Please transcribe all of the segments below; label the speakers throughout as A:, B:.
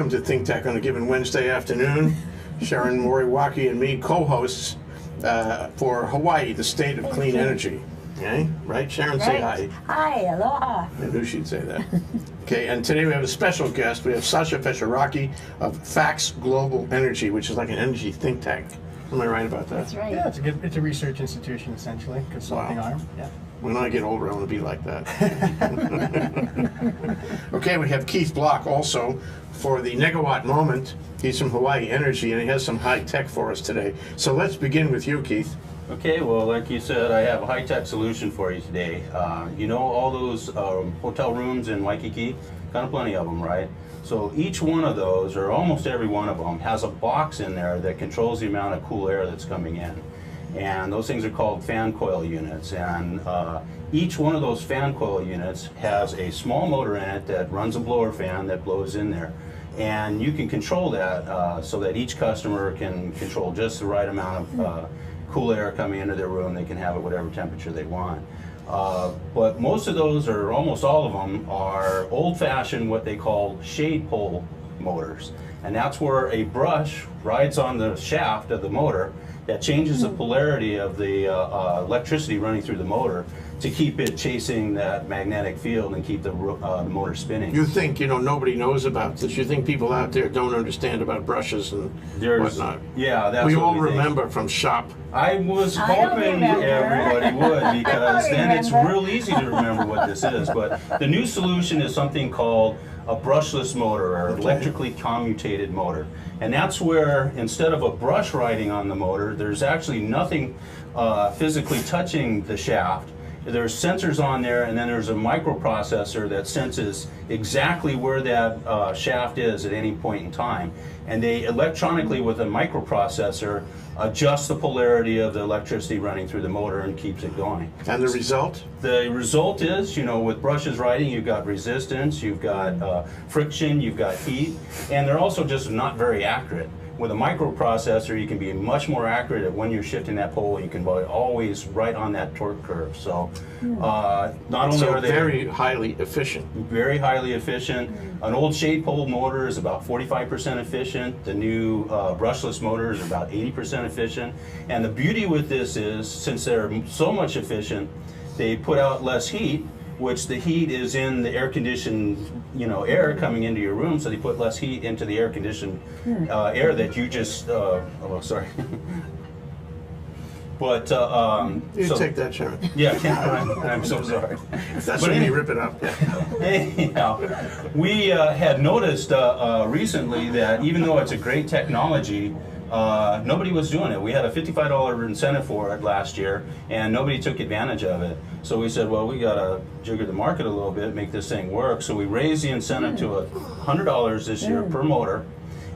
A: welcome to Think Tech on a given Wednesday afternoon. Sharon Moriwaki and me, co-hosts for Hawaii, the state of clean energy. Okay, right? Sharon, say hi.
B: Hi, aloha.
A: I knew she'd say that. Okay, and today we have a special guest. We have Sasha Fesharaki of Fax Global Energy, which is like an energy think tank. Am I right about that?
B: That's right.
C: Yeah, it's a research institution essentially, consulting arm. Yeah.
A: When I get older, I want to be like that. Okay, we have Keith Block also for the Negawatt Moment. He's from Hawaii Energy, and he has some high tech for us today. So let's begin with you, Keith.
D: Okay, well, like you said, I have a high-tech solution for you today. You know all those hotel rooms in Waikiki? Kind of plenty of them, right? So each one of those, or almost every one of them, has a box in there that controls the amount of cool air that's coming in. And those things are called fan coil units. And each one of those fan coil units has a small motor in it that runs a blower fan that blows in there. And you can control that so that each customer can control just the right amount of cool air coming into their room. They can have it whatever temperature they want. But most of those, or almost all of them, are old-fashioned what they call shade pole motors. And that's where a brush rides on the shaft of the motor that changes the polarity of the electricity running through the motor to keep it chasing that magnetic field and keep the motor spinning.
A: You think, nobody knows about this. You think people out there don't understand about brushes and whatnot.
D: Yeah, that's
A: we
D: what
A: all
D: we think.
A: remember from shop.
D: I was hoping everybody would, because then it's real easy to remember what this is. But the new solution is something called a brushless motor, or electrically commutated motor. And that's where, instead of a brush riding on the motor, there's actually nothing physically touching the shaft. There's sensors on there, and then there's a microprocessor that senses exactly where that shaft is at any point in time. And they electronically, with a microprocessor, adjust the polarity of the electricity running through the motor and keeps it going.
A: And the result?
D: The result is, with brushes riding, you've got resistance, you've got friction, you've got heat, and they're also just not very accurate. With a microprocessor, you can be much more accurate at when you're shifting that pole. You can be always right on that torque curve. So not only are they
A: very highly efficient.
D: Very highly efficient. An old shade pole motor is about 45% efficient. The new brushless motors are about 80% efficient. And the beauty with this is, since they're so much efficient, they put out less heat, which the heat is in the air-conditioned, air coming into your room, so they put less heat into the air-conditioned air that you just, oh, sorry. But,
A: You
D: so,
A: take that, Sharon.
D: Yeah, I'm so sorry.
A: That's when you rip it up.
D: Anyhow, we had noticed recently that even though it's a great technology, nobody was doing it. We had a $55 incentive for it last year, and nobody took advantage of it. So we said, well, we got to jigger the market a little bit, make this thing work. So we raised the incentive to $100 this year per motor,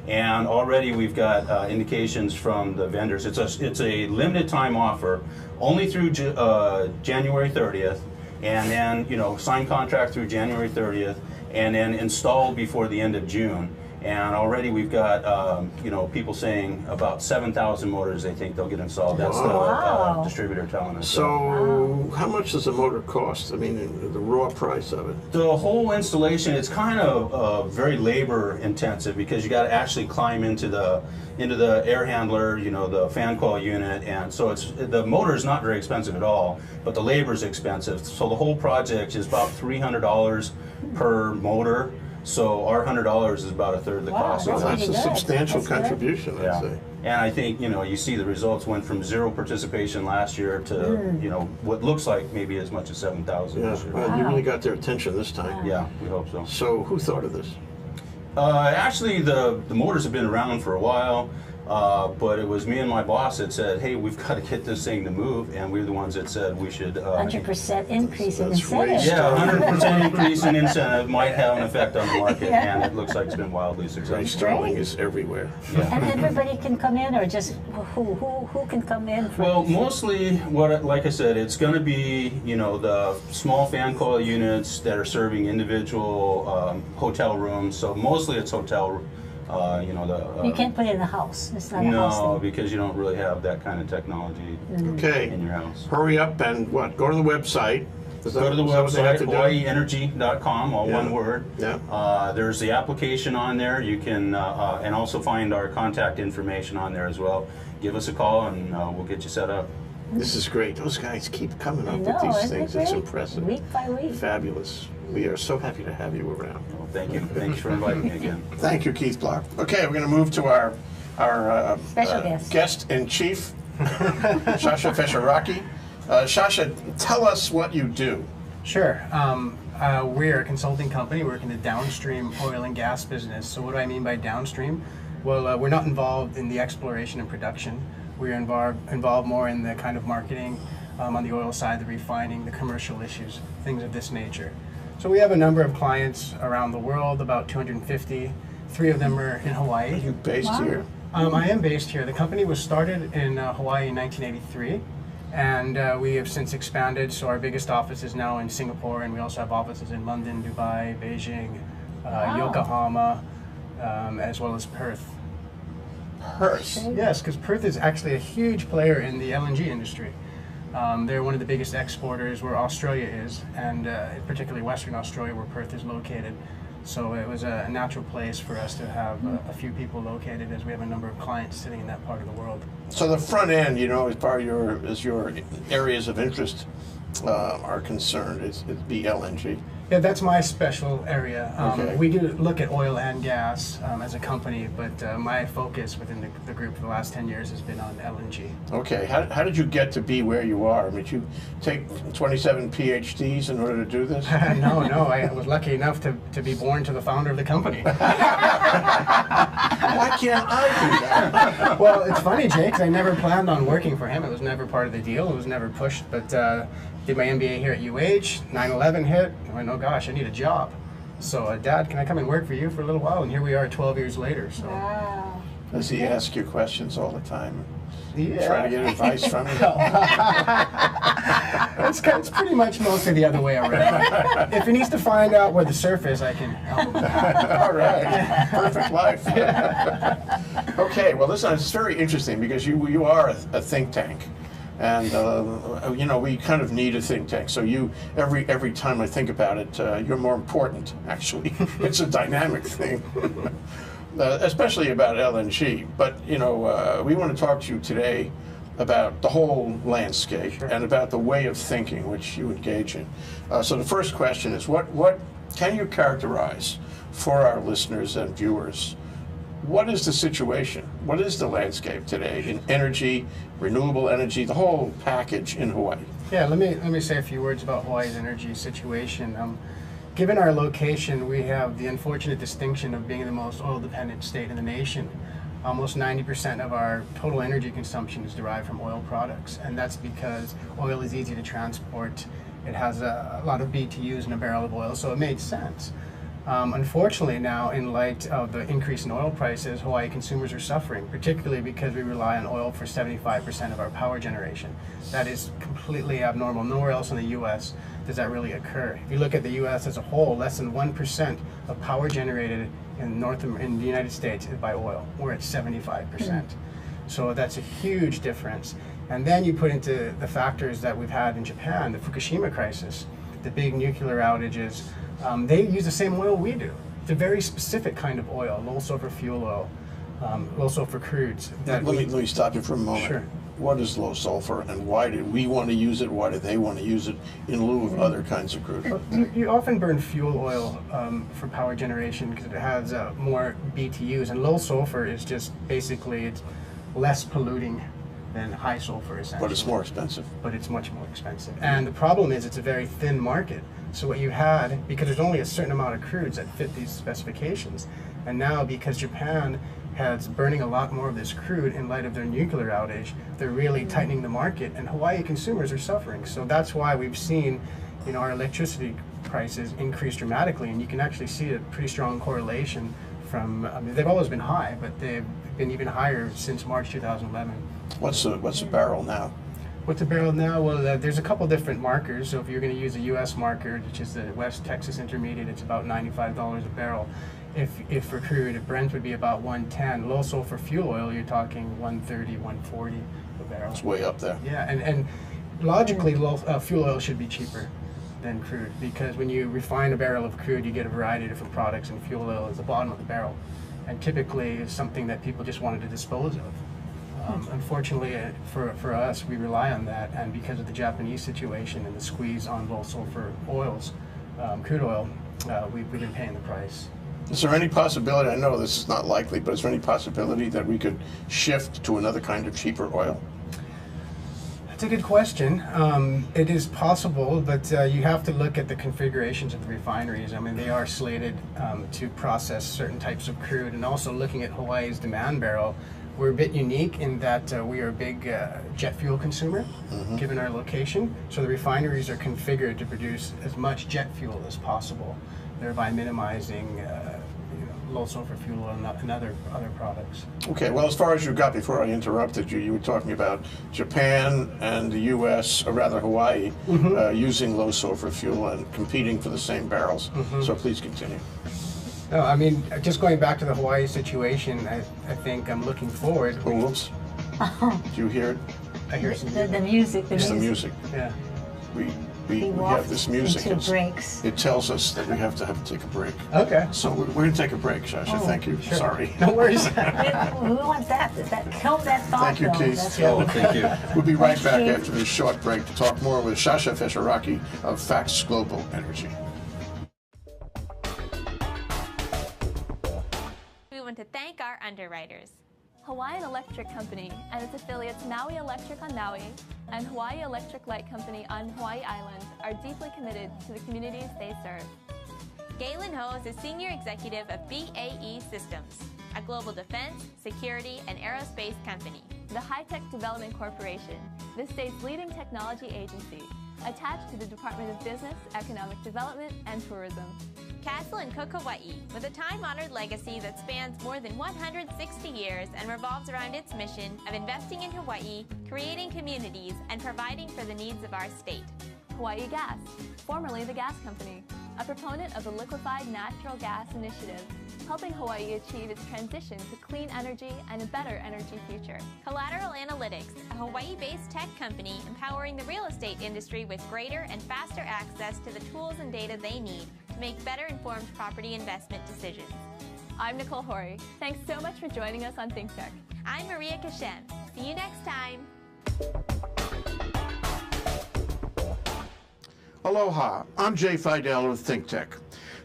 D: and already we've got indications from the vendors. It's a limited time offer, only through January 30th, and then sign contract through January 30th, and then installed before the end of June. And already we've got, people saying about 7,000 motors they think they'll get installed. That's the distributor telling us.
A: So how much does a motor cost? I mean, the raw price of it?
D: The whole installation, it's kind of very labor intensive, because you got to actually climb into the air handler, the fan coil unit, and so the motor is not very expensive at all, but the labor is expensive. So the whole project is about $300 per motor. So our $100 is about a third of the cost.
A: Well, that's a substantial
B: That's
A: contribution, I'd say.
D: And I think, you see the results went from 0 participation last year to, what looks like maybe as much as 7,000
A: Yeah,
D: this year.
A: well, you really got their attention this time.
D: Yeah, we hope so.
A: So who thought of this?
D: Actually, the motors have been around for a while. But it was me and my boss that said, hey, we've got to get this thing to move, and we were the ones that said we should...
B: 100% increase in
A: That's
B: incentive.
D: Yeah, 100% increase in incentive might have an effect on the market, and it looks like it's been wildly successful.
A: Installing is everywhere.
D: Yeah.
B: And everybody can come in, or just who can come in?
D: Well, mostly, like I said, it's going to be, the small fan coil units that are serving individual hotel rooms. So mostly it's hotel.
B: You can't put it in a house. It's not a house
D: No,
B: thing.
D: because you don't really have that kind of technology
A: Okay.
D: in your house.
A: Hurry up and go to the website Is
D: Go to the
A: is that what they have
D: website,
A: to do?
D: hawaiienergy.com, all
A: Yeah.
D: one word.
A: Yeah.
D: There's the application on there. You can, and also find our contact information on there as well. Give us a call and we'll get you set up.
A: This is great. Those guys keep coming
B: I
A: up
B: know,
A: with these
B: isn't
A: things.
B: it
A: It's
B: great?
A: impressive.
B: Week by week.
A: Fabulous. We are so happy to have you around.
D: Well, thank you. Thanks for inviting me again.
A: Thank you, Keith Block. Okay, we're going to move to our
B: Special guest.
A: guest in chief, Shasha Fesharaki. Shasha, tell us what you do.
C: Sure. We're a consulting company working in the downstream oil and gas business. So what do I mean by downstream? Well, we're not involved in the exploration and production. We're involved more in the kind of marketing on the oil side, the refining, the commercial issues, things of this nature. So we have a number of clients around the world, about 250. 3 of them are in Hawaii.
A: Are you based
B: Wow.
A: here?
C: I am based here. The company was started in Hawaii in 1983, and we have since expanded. So our biggest office is now in Singapore, and we also have offices in London, Dubai, Beijing,
B: Wow.
C: Yokohama, as well as Perth.
A: Perth.
C: Yes, because Perth is actually a huge player in the LNG industry. They're one of the biggest exporters where Australia is, and particularly Western Australia, where Perth is located. So it was a natural place for us to have a few people located, as we have a number of clients sitting in that part of the world.
A: So the front end, you know, as far as your areas of interest are concerned, it'd be LNG.
C: Yeah, that's my special area.
A: Okay.
C: We do look at oil and gas as a company, but my focus within the group for the last 10 years has been on LNG.
A: Okay, how did you get to be where you are? I mean, did you take 27 PhDs in order to do this?
C: No, I was lucky enough to be born to the founder of the company.
A: Why can't I do that?
C: Well, it's funny, Jay, 'cause I never planned on working for him. It was never part of the deal. It was never pushed. But did my MBA here at UH. 9/11 hit. I went, oh gosh, I need a job. So, Dad, can I come and work for you for a little while? And here we are 12 years later. So,
B: Wow.
A: Does he ask you questions all the time?
C: yeah.
A: Try to get advice from you?
C: It's pretty much mostly the other way around. If he needs to find out where the surf is, I can help him.
A: All right, perfect life. Okay, well, listen, it's very interesting because you are a think tank, and you know, we kind of need a think tank. So you every time I think about it, you're more important. Actually, it's a dynamic thing. Especially about LNG, but you know, we want to talk to you today about the whole landscape and about the way of thinking which you engage in. So the first question is, what can you characterize for our listeners and viewers? What is the situation? What is the landscape today in energy, renewable energy, the whole package in Hawaii?
C: Yeah, let me say a few words about Hawaii's energy situation. Given our location, we have the unfortunate distinction of being the most oil-dependent state in the nation. Almost 90% of our total energy consumption is derived from oil products, and that's because oil is easy to transport. It has a lot of BTUs in a barrel of oil, so it made sense. Unfortunately now, in light of the increase in oil prices, Hawaii consumers are suffering, particularly because we rely on oil for 75% of our power generation. That is completely abnormal. Nowhere else in the U.S. does that really occur. If you look at the U.S. as a whole, less than 1% of power generated in the United States is by oil. We're at 75%. So that's a huge difference. And then you put into the factors that we've had in Japan, the Fukushima crisis, the big nuclear outages. They use the same oil we do. It's a very specific kind of oil, low sulfur fuel oil, low sulfur crudes.
A: Let me stop you for a moment.
C: Sure.
A: What is low sulfur, and why did we want to use it? Why do they want to use it in lieu of other kinds of crude?
C: You often burn fuel oil for power generation because it has more BTUs, and low sulfur is just basically it's less polluting than high sulfur essentially.
A: But it's more expensive.
C: But it's much more expensive. And the problem is it's a very thin market. So what you had, because there's only a certain amount of crudes that fit these specifications, and now because Japan has burning a lot more of this crude in light of their nuclear outage, they're really tightening the market, and Hawaii consumers are suffering. So that's why we've seen, you know, our electricity prices increase dramatically, and you can actually see a pretty strong correlation from, I mean, they've always been high, but they've been even higher since March 2011.
A: What's a barrel now?
C: What's a barrel now? Well, there's a couple different markers. So if you're going to use a U.S. marker, which is the West Texas Intermediate, it's about $95 a barrel. If for crude, Brent would be about 110. Low sulfur fuel oil, you're talking 130, 140 a barrel.
A: It's way up there.
C: Yeah, and logically, fuel oil should be cheaper. than crude, because when you refine a barrel of crude, you get a variety of different products, and fuel oil is the bottom of the barrel, and typically is something that people just wanted to dispose of. Unfortunately, for us, we rely on that, and because of the Japanese situation and the squeeze on low sulfur oils, crude oil, we've been paying the price.
A: Is there any possibility, I know this is not likely, but is there any possibility that we could shift to another kind of cheaper oil?
C: That's a good question. It is possible, but you have to look at the configurations of the refineries. I mean, they are slated to process certain types of crude, and also looking at Hawaii's demand barrel, we're a bit unique in that we are a big jet fuel consumer, given our location. So the refineries are configured to produce as much jet fuel as possible, thereby minimizing low sulfur fuel and other products.
A: Okay, well, as far as you got before I interrupted you, you were talking about Japan and the U.S., or rather Hawaii, using low sulfur fuel and competing for the same barrels. So please continue.
C: No, I mean, just going back to the Hawaii situation, I think I'm looking forward.
A: Oh, whoops. Do you hear it?
C: I hear some
B: The music.
A: It's the music.
C: Yeah.
A: We have this music.
B: Into breaks.
A: It tells us that we have to take a break.
C: Okay.
A: So we're going to take a break, Sasha. Thank you.
C: Sure.
A: Sorry.
C: No worries.
B: We want that help that thought.
A: Thank you,
B: though.
A: Keith.
B: That's
D: Oh,
B: what-
D: thank you.
A: We'll be right back
B: Thank you.
A: after this short break to talk more with Sasha Fesharaki of Facts Global Energy.
E: We want to thank our underwriters. Hawaiian Electric Company and its affiliates Maui Electric on Maui and Hawaii Electric Light Company on Hawaii Island are deeply committed to the communities they serve. Galen Ho is a senior executive of BAE Systems, a global defense, security, and aerospace company. The High Tech Development Corporation, the state's leading technology agency, attached to the Department of Business, Economic Development, and Tourism. Castle and Cook Hawaii, with a time-honored legacy that spans more than 160 years and revolves around its mission of investing in Hawaii, creating communities, and providing for the needs of our state. Hawaii Gas, formerly the Gas Company, a proponent of the Liquefied Natural Gas Initiative, helping Hawaii achieve its transition to clean energy and a better energy future. Collateral Analytics, a Hawaii-based tech company empowering the real estate industry with greater and faster access to the tools and data they need to make better informed property investment decisions. I'm Nicole Horry. Thanks so much for joining us on Think Tech. I'm Maria Kashem. See you next time.
A: Aloha, I'm Jay Fidel of ThinkTech.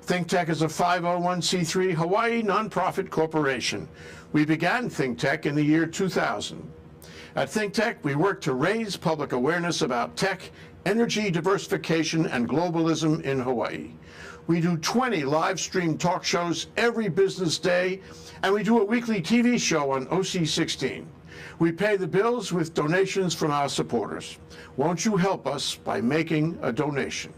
A: ThinkTech is a 501c3 Hawaii nonprofit corporation. We began ThinkTech in the year 2000. At ThinkTech, we work to raise public awareness about tech, energy diversification, and globalism in Hawaii. We do 20 live stream talk shows every business day, and we do a weekly TV show on OC16. We pay the bills with donations from our supporters. Won't you help us by making a donation?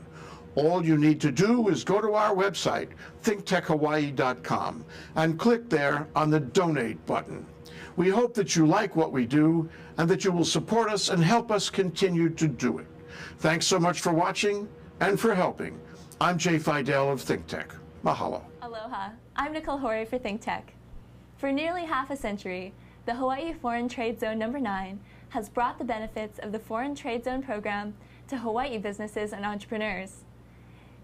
A: All you need to do is go to our website, thinktechhawaii.com, and click there on the Donate button. We hope that you like what we do and that you will support us and help us continue to do it. Thanks so much for watching and for helping. I'm Jay Fidel of ThinkTech. Mahalo.
E: Aloha. I'm Nicole Horry for Think Tech. For nearly half a century, the Hawaii Foreign Trade Zone No. 9 has brought the benefits of the Foreign Trade Zone program to Hawaii businesses and entrepreneurs.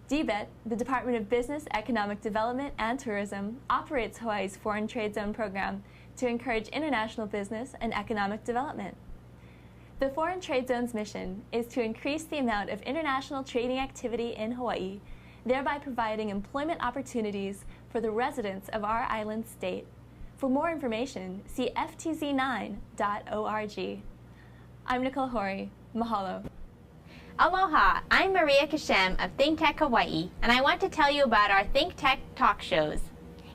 E: DBET, the Department of Business, Economic Development, and Tourism, operates Hawaii's Foreign Trade Zone program to encourage international business and economic development. The Foreign Trade Zone's mission is to increase the amount of international trading activity in Hawaii, thereby providing employment opportunities for the residents of our island state. For more information, see ftz9.org. I'm Nicole Horry. Mahalo.
F: Aloha, I'm Maria Kashem of Think Tech Hawaii, and I want to tell you about our Think Tech talk shows.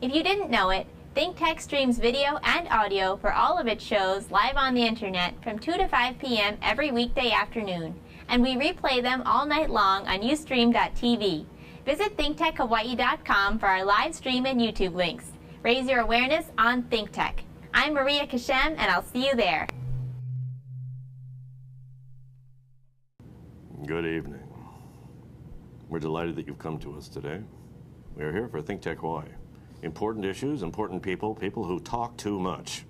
F: If you didn't know it, Think Tech streams video and audio for all of its shows live on the internet from 2 to 5 p.m. every weekday afternoon, and we replay them all night long on ustream.tv. Visit thinktechhawaii.com for our live stream and YouTube links. Raise your awareness on Think Tech. I'm Maria Kashem, and I'll see you there.
G: Good evening. We're delighted that you've come to us today. We are here for Think Tech Hawaii. Important issues, important people, people who talk too much.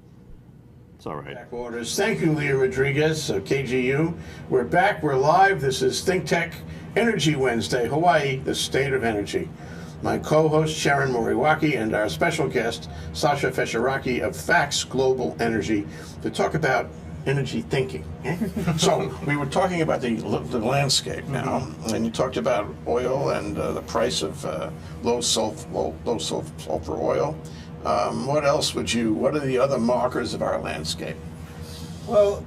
G: It's all right.
A: Back orders. Thank you, Leah Rodriguez of KGU. We're back. We're live. This is Think Tech, Energy Wednesday, Hawaii, the state of energy. My co-host Sharon Moriwaki and our special guest Sasha Fesharaki of Facts Global Energy to talk about energy thinking. So we were talking about the landscape now, and you talked about oil and the price of low sulfur oil. What else what are the other markers of our landscape?
C: Well,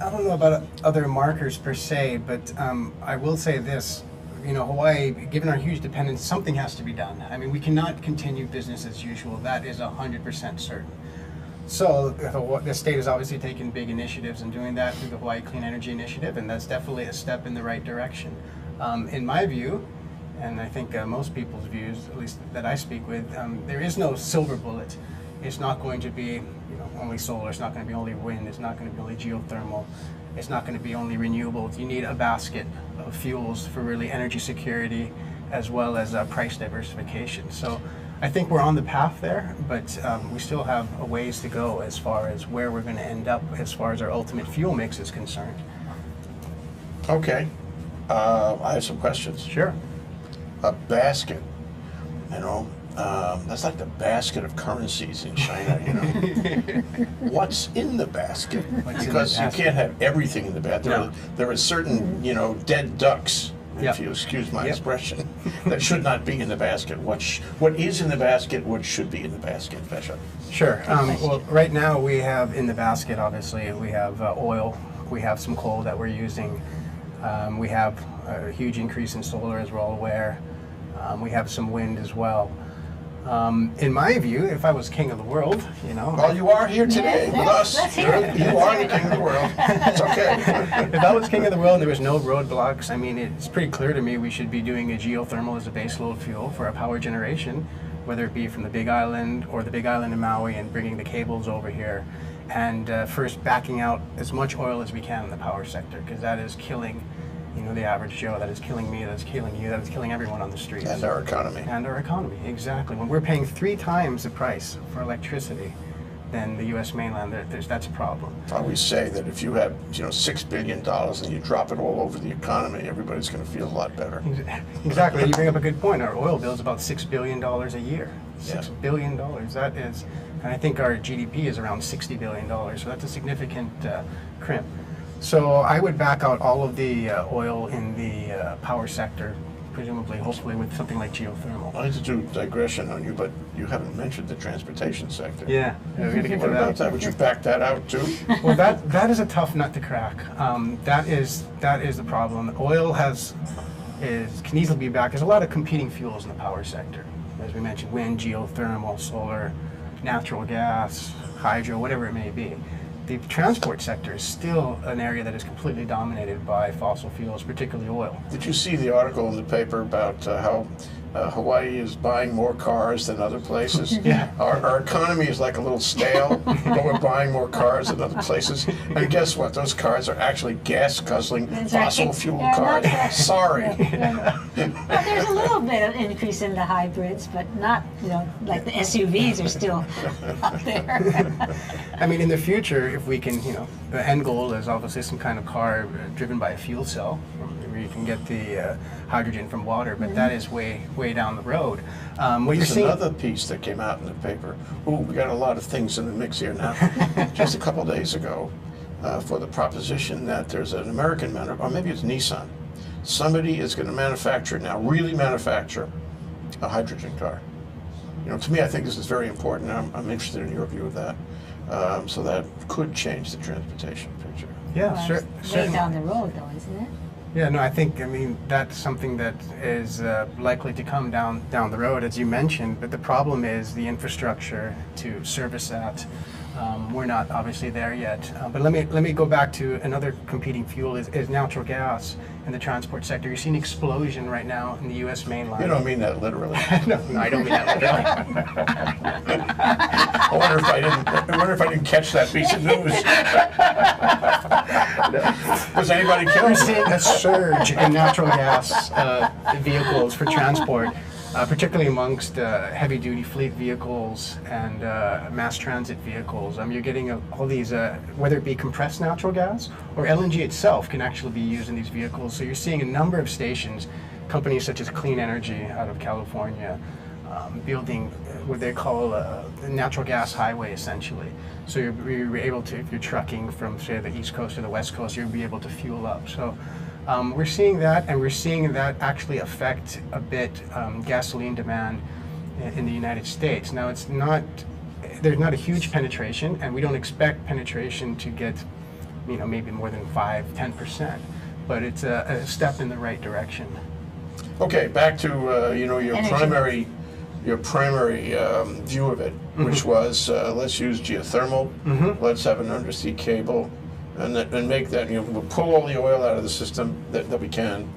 C: I don't know about other markers per se, but I will say this. You know, Hawaii, given our huge dependence, something has to be done. I mean, we cannot continue business as usual. That is 100% certain. So the state has obviously taken big initiatives in doing that through the Hawaii Clean Energy Initiative, and that's definitely a step in the right direction. In my view, and I think most people's views, at least that I speak with, there is no silver bullet. It's not going to be only solar, it's not going to be only wind, it's not going to be only geothermal, it's not going to be only renewables. You need a basket of fuels for really energy security as well as price diversification. So I think we're on the path there, but we still have a ways to go as far as where we're going to end up as far as our ultimate fuel mix is concerned.
A: Okay. I have some questions.
C: Sure.
A: A basket, that's like the basket of currencies in China, What's in the basket? Because you can't have everything in the basket.
C: No.
A: There are certain, dead ducks,
C: Yep.
A: if you excuse my
C: Yep.
A: expression, that should not be in the basket. What is in the basket? What should be in the basket, Fesha?
C: Sure. Well, right now we have in the basket, obviously, we have oil, we have some coal that we're using, we have a huge increase in solar, as we're all aware. We have some wind as well. In my view, if I was king of the world,
A: Well, you are here today with us. You are the king of the world. It's okay.
C: if I was king of the world and there was no roadblocks, I mean, it's pretty clear to me we should be doing a geothermal as a baseload fuel for our power generation, whether it be from the Big Island or the Big Island in Maui and bringing the cables over here, and first backing out as much oil as we can in the power sector, because that is killing the average Joe, that is killing me, that's killing you, that is killing everyone on the streets.
A: And our economy.
C: And our economy, exactly. When we're paying 3 times the price for electricity than the U.S. mainland, that's a problem.
A: I always say that if you have, $6 billion and you drop it all over the economy, everybody's going to feel a lot better.
C: Exactly. You bring up a good point. Our oil bill is about $6 billion a year.
A: Yeah.
C: $6 billion. That is, and I think our GDP is around $60 billion. So that's a significant crimp. So I would back out all of the oil in the power sector, presumably, hopefully, with something like geothermal.
A: I hate to do a digression on you, but you haven't mentioned the transportation sector.
C: Yeah, we got to get
A: What
C: to
A: about
C: that.
A: that? Would you back that out too?
C: Well, that is a tough nut to crack. That is the problem. Oil can easily be backed. There's a lot of competing fuels in the power sector, as we mentioned: wind, geothermal, solar, natural gas, hydro, whatever it may be. The transport sector is still an area that is completely dominated by fossil fuels, particularly oil.
A: Did you see the article in the paper about how Hawaii is buying more cars than other places?
C: Yeah.
A: Our economy is like a little stale, but we're buying more cars than other places. And guess what? Those cars are actually gas-guzzling
B: That's right.
A: fossil fuel
B: They're not
A: cars.
B: that-
A: Sorry.
B: Well, there's a little bit of increase in the hybrids, but not, like the SUVs are still up there.
C: I mean, in the future, if we can, the end goal is obviously some kind of car driven by a fuel cell, where you can get the hydrogen from water, but that is way down the road. What you're
A: There's
C: seeing,
A: another piece that came out in the paper. Ooh, we got a lot of things in the mix here now. Just a couple days ago, for the proposition that there's an American or maybe it's Nissan. Somebody is going to really manufacture a hydrogen car. To me, I think this is very important. I'm interested in your view of that. So that could change the transportation picture.
C: yeah,
B: Well,
C: sure,
B: it's way
C: certainly.
B: down the road, though, isn't it?
C: Yeah, no, I mean, that's something that is likely to come down the road, as you mentioned, but the problem is the infrastructure to service that. We're not obviously there yet. But let me go back to another competing fuel is natural gas in the transport sector. You're seeing an explosion right now in the U.S. mainland.
A: You don't mean that literally.
C: no, I don't mean that literally.
A: I wonder if I didn't catch that piece of news. Was anybody
C: We're
A: killed?
C: seeing a surge in natural gas vehicles for transport. particularly amongst heavy-duty fleet vehicles and mass transit vehicles. You're getting all these, whether it be compressed natural gas or LNG itself can actually be used in these vehicles. So you're seeing a number of stations, companies such as Clean Energy out of California, building what they call a natural gas highway, essentially. So you're able to, if you're trucking from, say, the East Coast to the West Coast, you'll be able to fuel up. So we're seeing that, and we're seeing that actually affect a bit gasoline demand in the United States. Now, there's not a huge penetration, and we don't expect penetration to get, maybe more than 5–10%, but it's a step in the right direction.
A: Okay, back to your
B: Energy.
A: primary view of it, which was let's use geothermal, let's have an undersea cable, and make that, we'll pull all the oil out of the system that we can,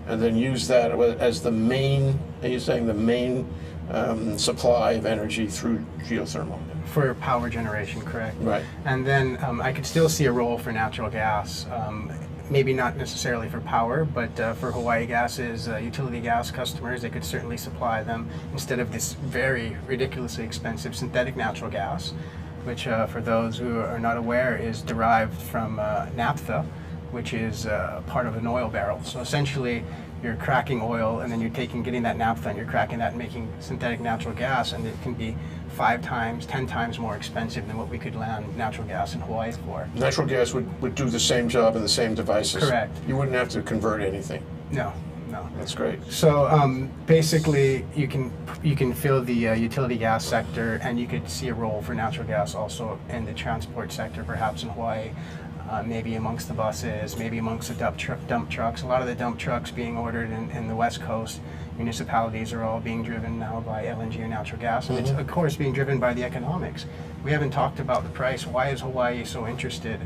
A: and then use that as the main, are you saying the main supply of energy through geothermal?
C: For power generation, correct.
A: Right.
C: And then I could still see a role for natural gas. Maybe not necessarily for power, but for Hawaii Gas's utility gas customers, they could certainly supply them instead of this very ridiculously expensive synthetic natural gas, which for those who are not aware is derived from naphtha, which is part of an oil barrel. So essentially you're cracking oil and then you're getting that naphtha and you're cracking that and making synthetic natural gas, and it can be 5 times, 10 times more expensive than what we could land natural gas in Hawaii for.
A: Natural gas would do the same job in the same devices.
C: Correct.
A: You wouldn't have to convert anything.
C: No.
A: That's great.
C: So basically, you can fill the utility gas sector, and you could see a role for natural gas also in the transport sector, perhaps in Hawaii. Maybe amongst the buses, maybe amongst the dump trucks. A lot of the dump trucks being ordered in the West Coast municipalities are all being driven now by LNG or natural gas, and it's of course being driven by the economics. We haven't talked about the price. Why is Hawaii so interested,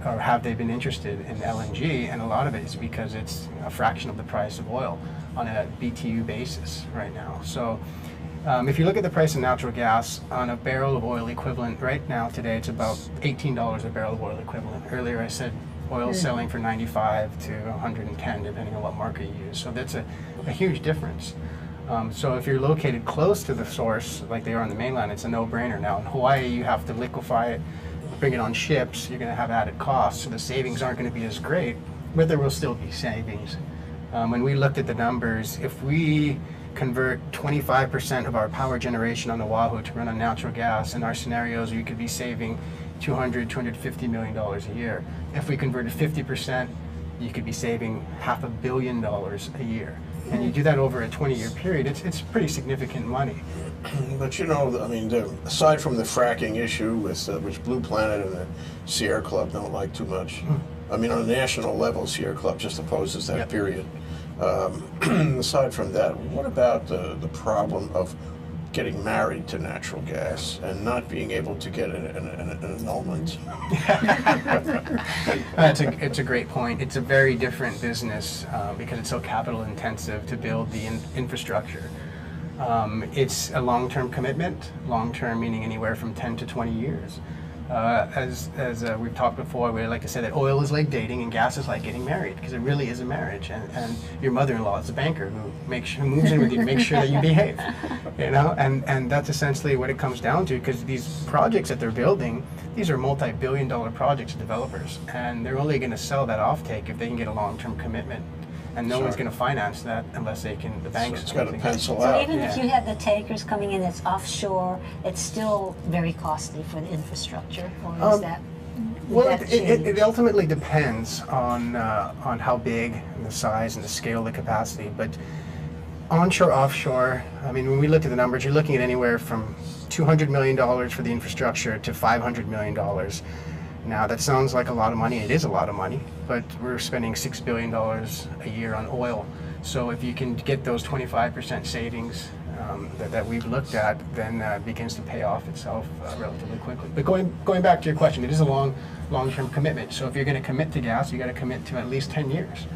C: or have they been interested in LNG? And a lot of it is because it's a fraction of the price of oil on a BTU basis right now. So if you look at the price of natural gas on a barrel of oil equivalent, right now today it's about $18 a barrel of oil equivalent. Earlier I said oil is selling for 95 to 110 depending on what market you use. So that's a huge difference. So if you're located close to the source like they are on the mainland, it's a no-brainer. Now in Hawaii you have to liquefy it, bring it on ships, you're going to have added costs, so the savings aren't going to be as great, but there will still be savings. When we looked at the numbers, if we convert 25% of our power generation on Oahu to run on natural gas, in our scenarios you could be saving $250 million a year. If we converted 50%, you could be saving $500 million a year. And you do that over a 20-year period, it's pretty significant money.
A: But aside from the fracking issue, which Blue Planet and the Sierra Club don't like too much, on a national level, Sierra Club just opposes that, period. Aside from that, what about the problem of getting married to natural gas and not being able to get an annulment?
C: It's a great point. It's a very different business because it's so capital intensive to build the infrastructure. It's a long-term commitment, long-term meaning anywhere from 10 to 20 years. As we've talked before, we like to say that oil is like dating and gas is like getting married, because it really is a marriage. And your mother-in-law is a banker who moves in with you to make sure that you behave, and that's essentially what it comes down to, because these projects that they're building, these are multi-billion-dollar projects to developers, and they're only going to sell that offtake if they can get a long-term commitment. And no one's going to finance that unless the banks.
A: So it's got to pencil
B: So
A: out.
B: even if you have the tankers coming in that's offshore, it's still very costly for the infrastructure, or is that?
C: Well, it ultimately depends on how big and the size and the scale, the capacity. But onshore, offshore, when we look at the numbers, you're looking at anywhere from $200 million for the infrastructure to $500 million. Now, that sounds like a lot of money. It is a lot of money, but we're spending $6 billion a year on oil. So if you can get those 25% savings that we've looked at, then it begins to pay off itself relatively quickly. But going back to your question, it is a long-term commitment. So if you're going to commit to gas, you got to commit to at least 10 years.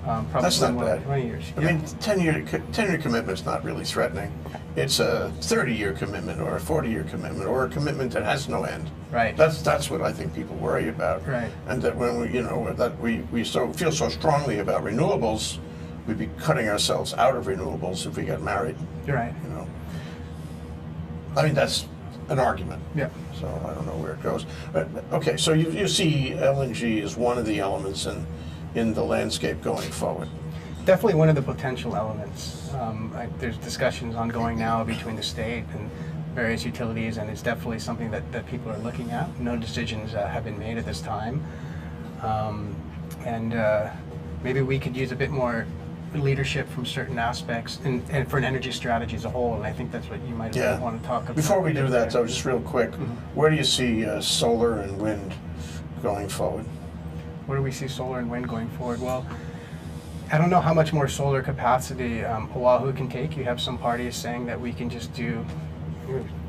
C: Probably
A: That's not bad.
C: 20 years.
A: 10-year commitment's not really threatening. It's a 30-year commitment or a 40-year commitment or a commitment that has no end.
C: Right.
A: That's what I think people worry about.
C: Right.
A: And that when we feel so strongly about renewables, we'd be cutting ourselves out of renewables if we got married.
C: You're right.
A: You know, I mean, that's an argument.
C: Yeah.
A: So I don't know where it goes. But okay, so you see LNG as one of the elements in the landscape going forward.
C: Definitely one of the potential elements. There's discussions ongoing now between the state and various utilities, and it's definitely something that people are looking at. No decisions have been made at this time. Maybe we could use a bit more leadership from certain aspects and for an energy strategy as a whole, and I think that's what you might want to talk about.
A: Before we do that, though, just real quick, where do you see solar and wind going forward?
C: Where do we see solar and wind going forward? Well, I don't know how much more solar capacity Oahu can take. You have some parties saying that we can just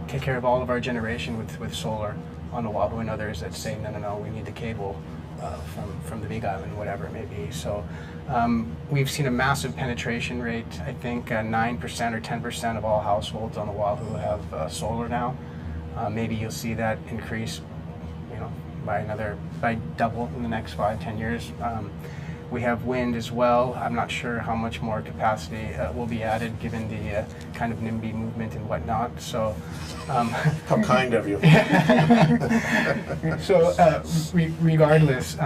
C: take care of all of our generation with solar on Oahu, and others that say, no, we need the cable from the Big Island, whatever it may be. So we've seen a massive penetration rate. I think 9% or 10% of all households on Oahu have solar now. Maybe you'll see that increase, by double in the next 5-10 years. We have wind as well. I'm not sure how much more capacity will be added given the kind of NIMBY movement and whatnot. So,
A: how kind of you.
C: Regardless,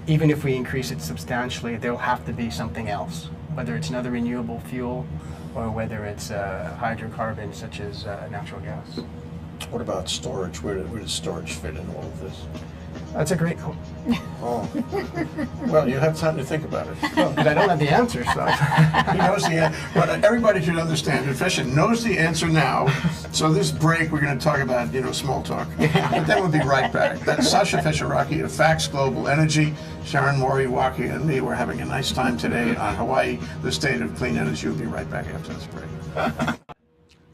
C: even if we increase it substantially, there will have to be something else, whether it's another renewable fuel or whether it's hydrocarbons such as natural gas.
A: What about storage? Where does storage fit in all of this?
C: That's a great.
A: Oh, well, you have time to think about it.
C: Well, but I don't have the answer, so.
A: He knows the answer. But everybody should understand. Efficient knows the answer now. So this break, we're going to talk about small talk. But then we'll be right back. That's Sasha Fisher-Rocky of Facts Global Energy. Sharon Moriwaki and me. We're having a nice time today on Hawaii, the state of clean energy. We'll be right back after this break.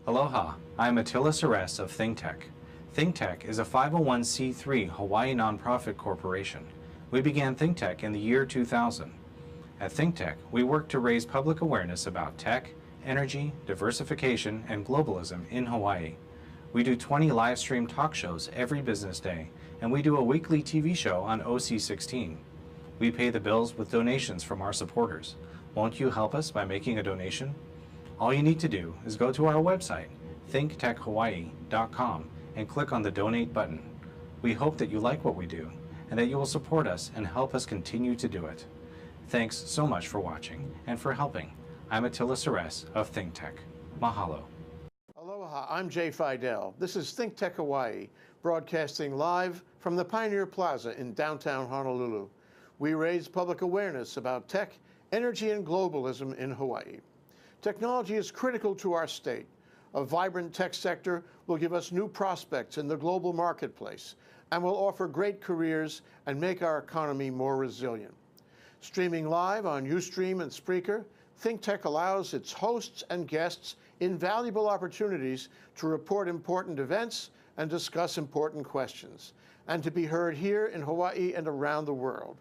H: Aloha. I'm Attila Seres of ThinkTech. ThinkTech is a 501c3 Hawaii nonprofit corporation. We began ThinkTech in the year 2000. At ThinkTech, we work to raise public awareness about tech, energy, diversification, and globalism in Hawaii. We do 20 live stream talk shows every business day, and we do a weekly TV show on OC16. We pay the bills with donations from our supporters. Won't you help us by making a donation? All you need to do is go to our website, thinktechhawaii.com, and click on the donate button. We hope that you like what we do and that you will support us and help us continue to do it. Thanks so much for watching and for helping. I'm Attila Seres of ThinkTech. Mahalo.
A: Aloha, I'm Jay Fidel. This is ThinkTech Hawaii, broadcasting live from the Pioneer Plaza in downtown Honolulu. We raise public awareness about tech, energy, and globalism in Hawaii. Technology is critical to our state. A vibrant tech sector will give us new prospects in the global marketplace and will offer great careers and make our economy more resilient. Streaming live on Ustream and Spreaker, ThinkTech allows its hosts and guests invaluable opportunities to report important events and discuss important questions, and to be heard here in Hawaii and around the world.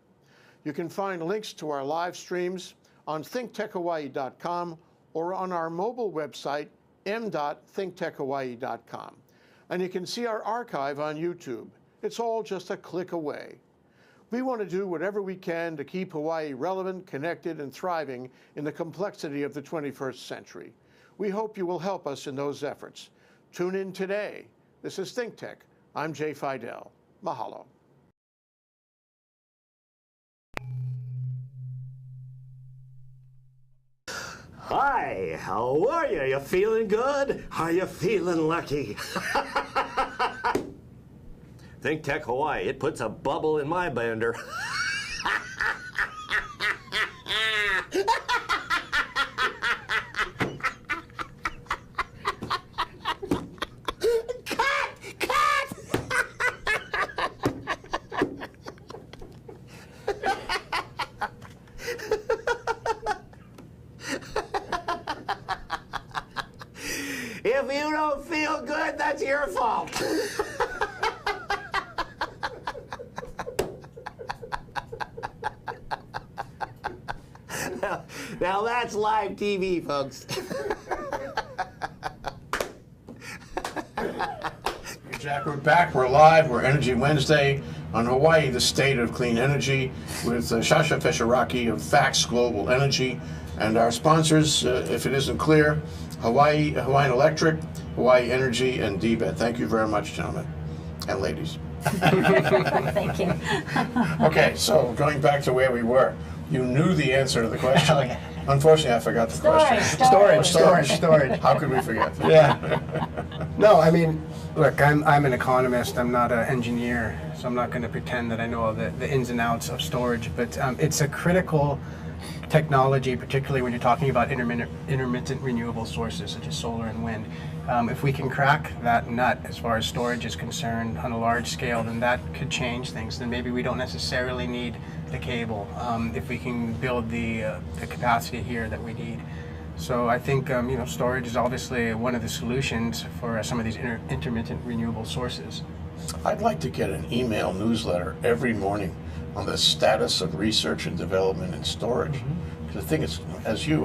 A: You can find links to our live streams on thinktechhawaii.com or on our mobile website, m.thinktechhawaii.com. And you can see our archive on YouTube. It's all just a click away. We want to do whatever we can to keep Hawaii relevant, connected, and thriving in the complexity of the 21st century. We hope you will help us in those efforts. Tune in today. This is ThinkTech. I'm Jay Fidel. Mahalo.
I: Hi, how are you? You feeling good? Are you feeling lucky? ThinkTech Hawaii, it puts a bubble in my bender. If you don't feel good, that's your fault. Now that's live TV, folks.
A: Jack, we're back. We're live. We're Energy Wednesday on Hawaii, the state of clean energy. with Sasha Fesharaki of Fax Global Energy, and our sponsors, if it isn't clear, Hawaiian Electric, Hawaii Energy, and DBET. Thank you very much, gentlemen and ladies.
B: Thank you.
A: Okay, so going back to where we were, you knew the answer to the question. Unfortunately, I forgot the question.
C: Storage.
A: How could we forget?
C: Yeah. No, I mean, look, I'm an economist. I'm not an engineer, so I'm not going to pretend that I know all the ins and outs of storage. But it's a critical technology, particularly when you're talking about intermittent renewable sources such as solar and wind. If we can crack that nut as far as storage is concerned on a large scale, then that could change things. Then maybe we don't necessarily need the cable if we can build the capacity here that we need. So I think storage is obviously one of the solutions for some of these intermittent renewable sources.
A: I'd like to get an email newsletter every morning on the status of research and development in storage. Because I think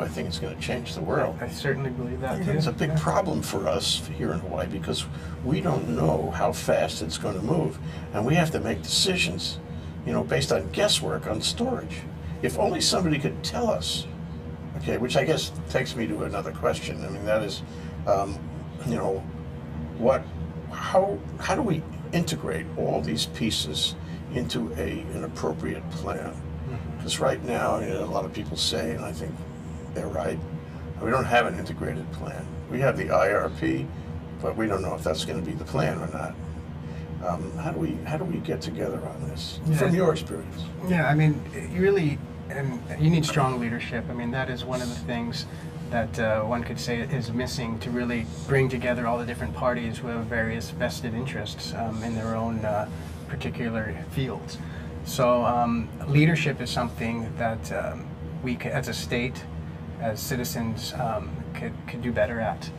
A: I think it's going to change the world.
C: I certainly believe that too.
A: It's a big problem for us here in Hawaii because we don't know how fast it's going to move, and we have to make decisions, based on guesswork on storage. If only somebody could tell us. Okay, which I guess takes me to another question. I mean, that is, how do we integrate all these pieces into an appropriate plan? Because right now, a lot of people say, and I think they're right, we don't have an integrated plan. We have the IRP, but we don't know if that's going to be the plan or not. How do we get together on this from your experience?
C: Yeah, I mean, you need strong leadership. I mean, that is one of the things that one could say is missing to really bring together all the different parties who have various vested interests in their own particular fields. So leadership is something that we, as a state, as citizens, could do better at.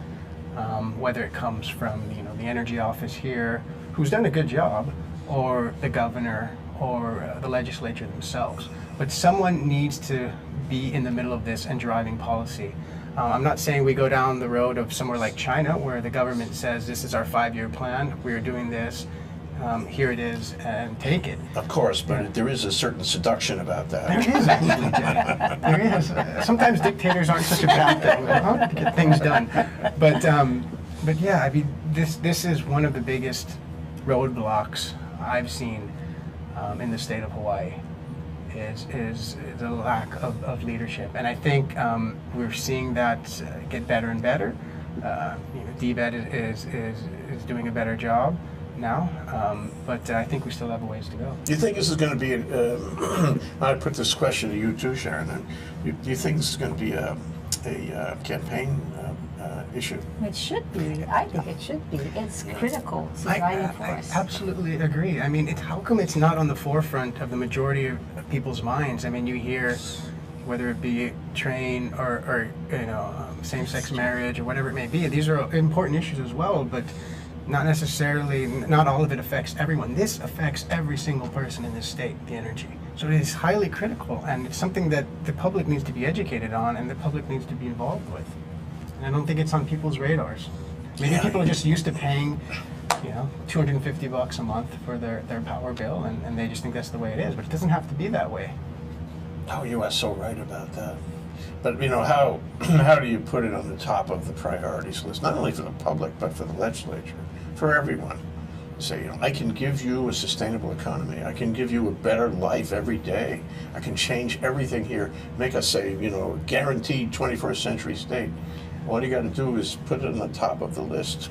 C: Whether it comes from the energy office here, who's done a good job, or the governor, or the legislature themselves. But someone needs to be in the middle of this and driving policy. I'm not saying we go down the road of somewhere like China, where the government says this is our 5-year plan, we're doing this, here it is, and take it.
A: Of course, but there is a certain seduction about that.
C: There is, actually, Jay. There is. Sometimes dictators aren't such a bad thing. To get things done. But yeah, I mean, this is one of the biggest roadblocks I've seen in the state of Hawaii. Is the lack of leadership, and I think we're seeing that get better and better. DBET is doing a better job now, but I think we still have a ways to go.
A: Do you think this is going to be I put this question to you too, Sharon. Do you think this is going to be a campaign issue?
B: It should be. I think it should be. It's critical. It's a driving force.
C: I absolutely agree. I mean, how come it's not on the forefront of the majority of people's minds? I mean, you hear, whether it be train or same-sex marriage or whatever it may be, these are important issues as well, but not necessarily, not all of it affects everyone. This affects every single person in this state, the energy. So it is highly critical, and it's something that the public needs to be educated on and the public needs to be involved with. And I don't think it's on people's radars. Maybe people are just used to paying, $250 a month for their power bill, and they just think that's the way it is. But it doesn't have to be that way.
A: Oh, you are so right about that. But how do you put it on the top of the priorities list? Not only for the public, but for the legislature, for everyone. Say, I can give you a sustainable economy. I can give you a better life every day. I can change everything here. Make us a guaranteed 21st century state. All you got to do is put it on the top of the list.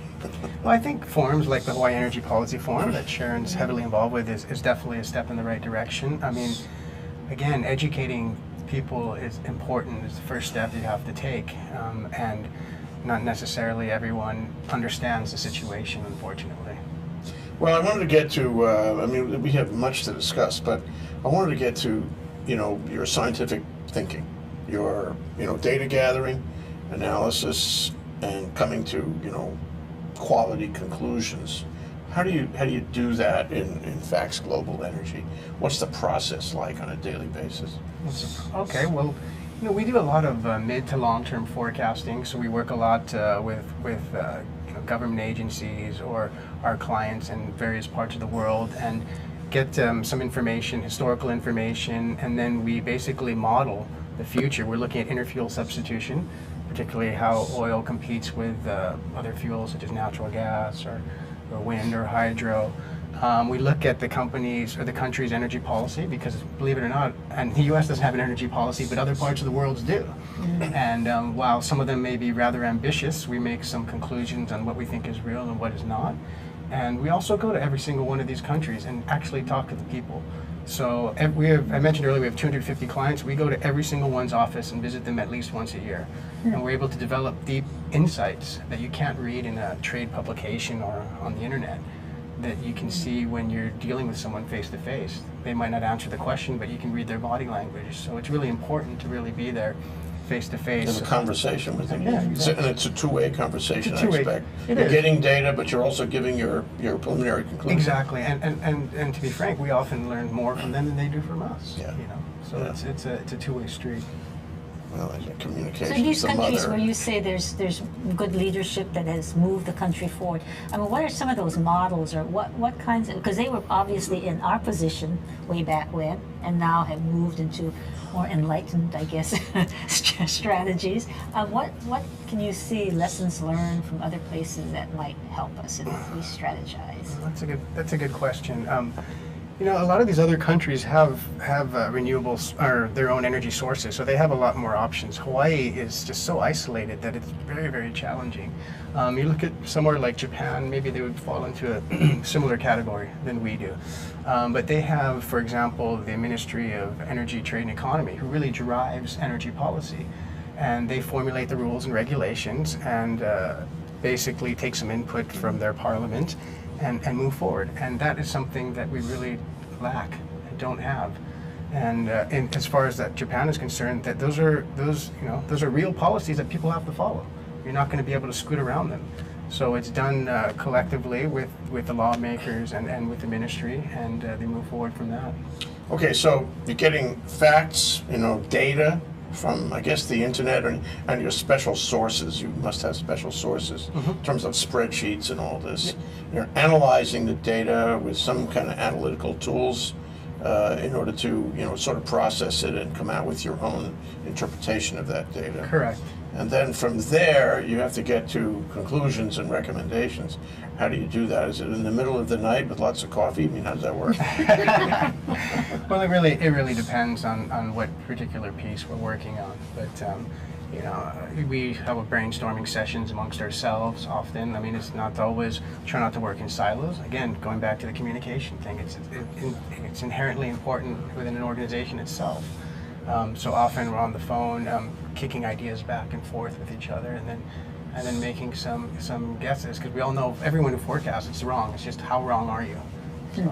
C: Well, I think forums like the Hawaii Energy Policy Forum that Sharon's heavily involved with is definitely a step in the right direction. I mean, again, educating people is important. It's the first step you have to take, and not necessarily everyone understands the situation, unfortunately.
A: Well, I wanted to get to, we have much to discuss, but I wanted to get to, your scientific thinking, your, data gathering, analysis, and coming to, quality conclusions. How do you do that in Fax Global Energy? What's the process like on a daily basis?
C: Okay, well, we do a lot of mid to long-term forecasting, so we work a lot with government agencies or our clients in various parts of the world, and get some information, historical information, and then we basically model the future. We're looking at interfuel substitution, particularly how oil competes with other fuels such as natural gas or wind or hydro. We look at the company's or the country's energy policy because, believe it or not, and the U.S. doesn't have an energy policy, but other parts of the world do. And while some of them may be rather ambitious, we make some conclusions on what we think is real and what is not. And we also go to every single one of these countries and actually talk to the people. So I mentioned earlier, we have 250 clients. We go to every single one's office and visit them at least once a year. And we're able to develop deep insights that you can't read in a trade publication or on the internet, that you can see when you're dealing with someone face to face. They might not answer the question, but you can read their body language. So it's really important to really be there face to face.
A: In a conversation with them.
C: Yeah, exactly.
A: And it's a two-way conversation,
C: It's a two-way.
A: I expect.
C: It
A: You're
C: is.
A: getting data, but you're also giving your preliminary conclusion.
C: Exactly, and to be frank, we often learn more from them than they do from us.
A: Yeah.
C: You know, so
A: Yeah.
C: it's a two-way street.
A: Well, I think communication
B: So these
A: is the
B: countries
A: mother.
B: where you say there's good leadership that has moved the country forward, I mean, what are some of those models, or what kinds of, because they were obviously in our position way back when, and now have moved into more enlightened, I guess, strategies. What can you see lessons learned from other places that might help us if we strategize?
C: That's a good question. You know, a lot of these other countries have renewables or their own energy sources, so they have a lot more options. Hawaii is just so isolated that it's very, very challenging. You look at somewhere like Japan, maybe they would fall into a similar category than we do. But they have, for example, the Ministry of Energy, Trade and Economy, who really drives energy policy. And they formulate the rules and regulations and basically take some input from their parliament and move forward. And that is something that we really lack and don't have. And as far as that Japan is concerned, that those are real policies that people have to follow. You're not going to be able to scoot around them. So it's done collectively with the lawmakers and with the ministry, and they move forward from that.
A: Okay, so you're getting facts, data from, I guess, the internet and your special sources. You must have special sources in terms of spreadsheets and all this. You're analyzing the data with some kind of analytical tools in order to, sort of process it and come out with your own interpretation of that data.
C: Correct.
A: And then from there, you have to get to conclusions and recommendations. How do you do that? Is it in the middle of the night with lots of coffee? I mean, how does that work?
C: Well, it really depends on what particular piece we're working on. But we have a brainstorming sessions amongst ourselves often. I mean, it's not always, try not to work in silos. Again, going back to the communication thing, it's inherently important within an organization itself. So often we're on the phone, kicking ideas back and forth with each other, and then making some guesses, because we all know everyone who forecasts it's wrong. It's just how wrong are you? So.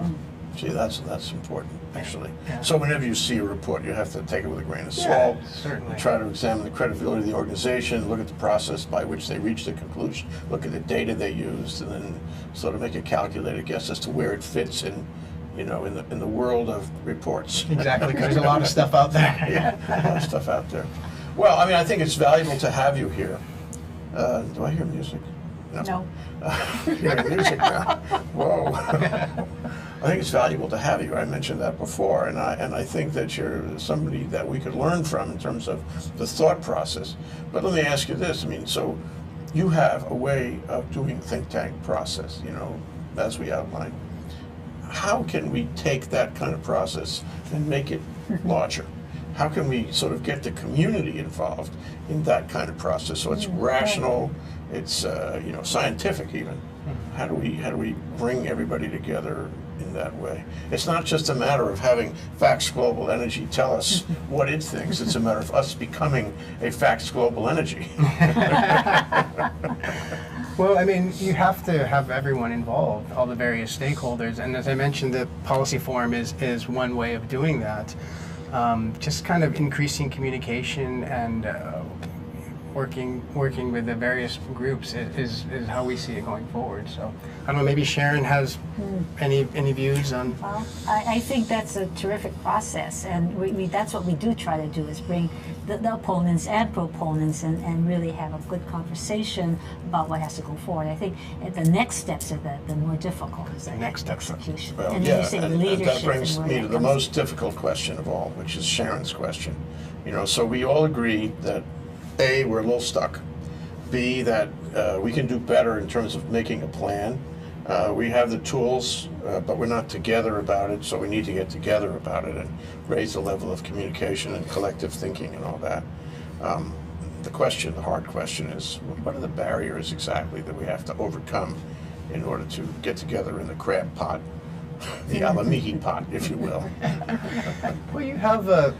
A: See, that's important, actually.
C: Yeah.
A: So whenever you see a report, you have to take it with a grain of
C: Yeah,
A: salt.
C: certainly.
A: And try to examine the credibility of the organization, look at the process by which they reached the conclusion, look at the data they used, and then sort of make a calculated guess as to where it fits in the world of reports.
C: Exactly, because there's a lot of stuff out there.
A: Yeah, a lot of stuff out there. Well, I mean, I think it's valuable to have you here. Do I hear music?
B: No.
A: Hearing music now. Whoa. I think it's valuable to have you. I mentioned that before, and I think that you're somebody that we could learn from in terms of the thought process. But let me ask you this. I mean, so you have a way of doing think tank process, as we outlined. How can we take that kind of process and make it larger? How can we sort of get the community involved in that kind of process so it's rational, it's scientific even? How do we bring everybody together in that way? It's not just a matter of having Facts Global Energy tell us what it thinks. It's a matter of us becoming a Facts Global Energy.
C: Well, I mean, you have to have everyone involved, all the various stakeholders, and as I mentioned, the policy forum is one way of doing that. Just kind of increasing communication and working with the various groups is how we see it going forward. So I don't know, maybe Sharon has any views on.
B: Well, I think that's a terrific process, and that's what we do try to do, is bring the opponents and proponents and really have a good conversation about what has to go forward. I think the next steps are the more difficult, is the
C: next steps.
B: execution.
A: Well,
B: and
A: yeah,
B: then you say
A: and
B: leadership.
A: that brings
B: and
A: me
B: where
A: to
B: that
A: the
B: comes
A: most difficult question of all, which is Sharon's question. You know, so we all agree that A, we're a little stuck. B, that we can do better in terms of making a plan. We have the tools, but we're not together about it, so we need to get together about it and raise the level of communication and collective thinking and all that. The hard question is, what are the barriers exactly that we have to overcome in order to get together in the crab pot, the Alamiki pot, if you will?
C: Well, you have a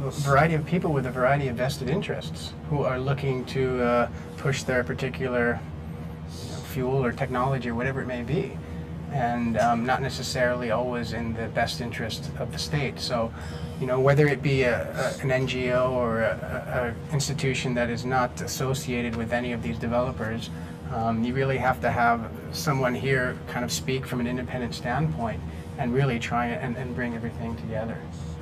C: variety of people with a variety of vested interests who are looking to push their particular fuel or technology or whatever it may be, and not necessarily always in the best interest of the state. So, you know, whether it be an NGO or a institution that is not associated with any of these developers, you really have to have someone here kind of speak from an independent standpoint and really try and bring everything together.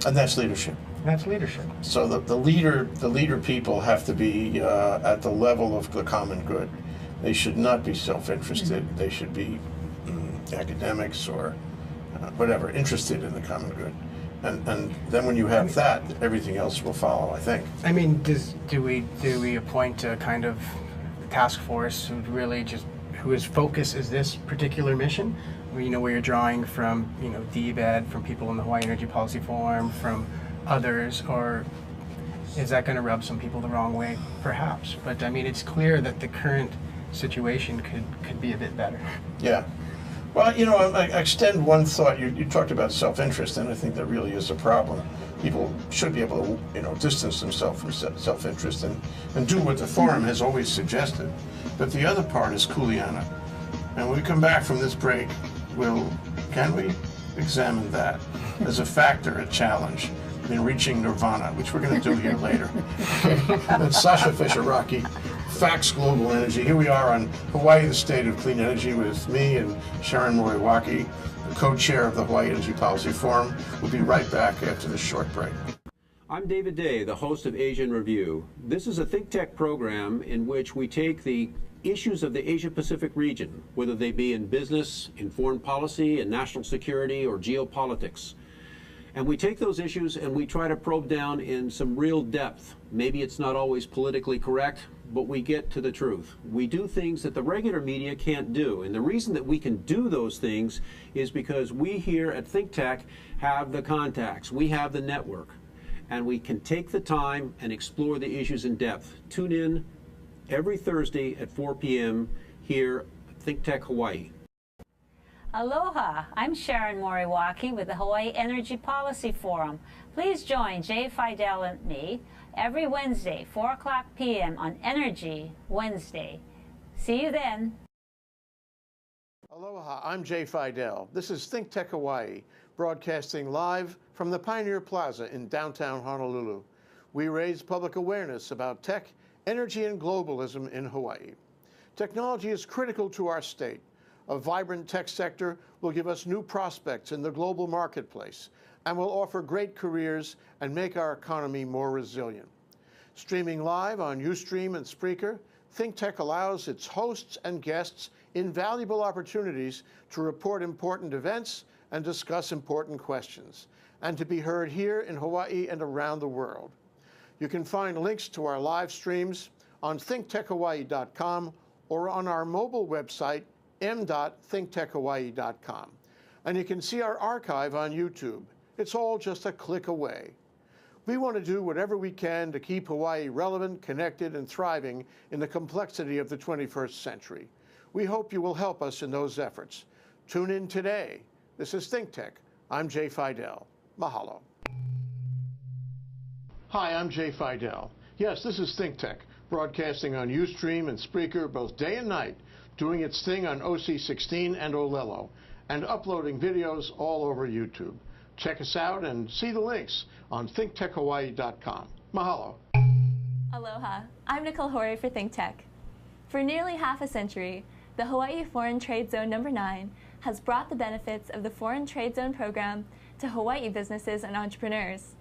A: And that's leadership.
C: That's leadership.
A: So the leader people have to be at the level of the common good. They should not be self-interested. They should be academics or whatever, interested in the common good. And then when you have that, everything else will follow, I think.
C: I mean, do we appoint a kind of task force who really whose focus is this particular mission? You know, where you're drawing from, you know, DBED, from people in the Hawaii Energy Policy Forum, from others, or is that going to rub some people the wrong way? Perhaps. But I mean, it's clear that the current situation could be a bit better.
A: Yeah. Well, you know, I extend one thought. You talked about self-interest, and I think that really is a problem. People should be able to, you know, distance themselves from self-interest and do what the forum has always suggested. But the other part is Kuleana. And when we come back from this break, can we examine that as a factor, a challenge in reaching nirvana, which we're going to do here later. And Sasha Fischer-Rocky, Facts Global Energy. Here we are on Hawaii, the State of Clean Energy, with me and Sharon Moriwaki, the co-chair of the Hawaii Energy Policy Forum. We'll be right back after this short break.
J: I'm David Day, the host of Asian Review. This is a think tech program in which we take the issues of the Asia-Pacific region, whether they be in business, in foreign policy, in national security, or geopolitics. And we take those issues and we try to probe down in some real depth. Maybe it's not always politically correct, but we get to the truth. We do things that the regular media can't do. And the reason that we can do those things is because we here at ThinkTech have the contacts, we have the network, and we can take the time and explore the issues in depth. Tune in every Thursday at 4 p.m. here at ThinkTech Hawaii.
B: Aloha, I'm Sharon Moriwaki with the Hawaii Energy Policy Forum. Please join Jay Fidel and me every Wednesday, 4 o'clock p.m. on Energy Wednesday. See you then.
A: Aloha, I'm Jay Fidel. This is Think Tech Hawaii, broadcasting live from the Pioneer Plaza in downtown Honolulu. We raise public awareness about tech, energy, and globalism in Hawaii. Technology is critical to our state. A vibrant tech sector will give us new prospects in the global marketplace and will offer great careers and make our economy more resilient. Streaming live on Ustream and Spreaker, ThinkTech allows its hosts and guests invaluable opportunities to report important events and discuss important questions, and to be heard here in Hawaii and around the world. You can find links to our live streams on thinktechhawaii.com or on our mobile website, m.thinktechhawaii.com. And you can see our archive on YouTube. It's all just a click away. We want to do whatever we can to keep Hawaii relevant, connected, and thriving in the complexity of the 21st century. We hope you will help us in those efforts. Tune in today. This is ThinkTech. I'm Jay Fidel. Mahalo. Hi, I'm Jay Fidel. Yes, this is ThinkTech, broadcasting on Ustream and Spreaker both day and night, doing its thing on OC16 and Olelo, and uploading videos all over YouTube. Check us out and see the links on thinktechhawaii.com. Mahalo.
E: Aloha, I'm Nicole Horry for ThinkTech. For nearly half a century, the Hawaii Foreign Trade Zone No. 9 has brought the benefits of the Foreign Trade Zone program to Hawaii businesses and entrepreneurs.